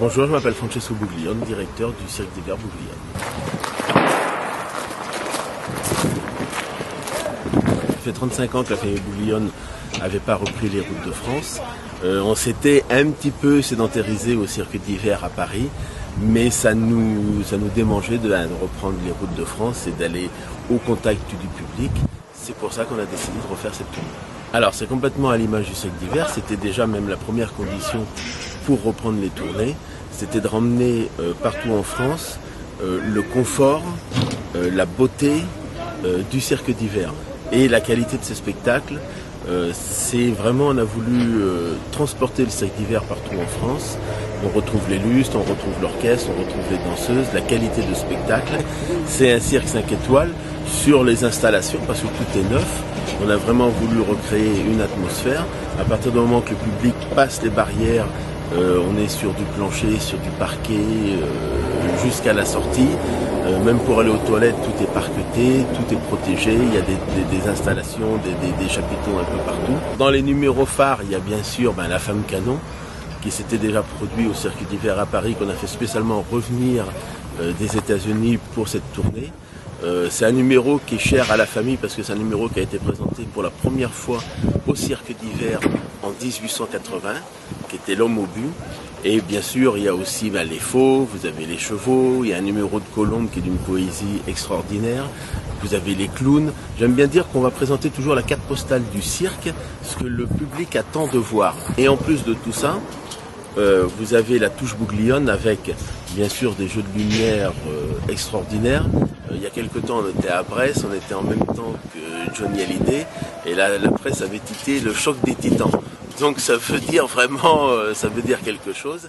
Bonjour, je m'appelle Francesco Buglione, directeur du Cirque d'hiver Buglione. Ça fait 35 ans que la famille Buglione n'avait pas repris les routes de France. On s'était un petit peu sédentarisé au cirque d'hiver à Paris, mais ça nous démangeait de reprendre les routes de France et d'aller au contact du public. C'est pour ça qu'on a décidé de refaire cette tournée. Alors c'est complètement à l'image du cirque d'hiver, c'était déjà même la première condition pour reprendre les tournées, c'était de ramener partout en France le confort, la beauté du cirque d'hiver et la qualité de ces spectacles. C'est vraiment, on a voulu transporter le cirque d'hiver partout en France. On retrouve les lustres, on retrouve l'orchestre, on retrouve les danseuses, la qualité de spectacle. C'est un cirque 5 étoiles sur les installations parce que tout est neuf. On a vraiment voulu recréer une atmosphère. À partir du moment que le public passe les barrières, on est sur du plancher, sur du parquet, jusqu'à la sortie. Même pour aller aux toilettes, tout est parqueté, tout est protégé. Il y a des installations, des chapiteaux un peu partout. Dans les numéros phares, il y a bien sûr la femme canon, qui s'était déjà produit au cirque d'hiver à Paris, qu'on a fait spécialement revenir des États-Unis pour cette tournée. C'est un numéro qui est cher à la famille parce que c'est un numéro qui a été présenté pour la première fois au cirque d'hiver en 1880, qui était l'homme au but. Et bien sûr, il y a aussi les faux, vous avez les chevaux, il y a un numéro de Colombe qui est d'une poésie extraordinaire, vous avez les clowns. J'aime bien dire qu'on va présenter toujours la carte postale du cirque, ce que le public attend de voir. Et en plus de tout ça, vous avez la touche Buglione avec bien sûr des jeux de lumière extraordinaires. Il y a quelque temps on était à Brest, on était en même temps que Johnny Hallyday et la presse avait tité le choc des titans. Donc ça veut dire vraiment, ça veut dire quelque chose.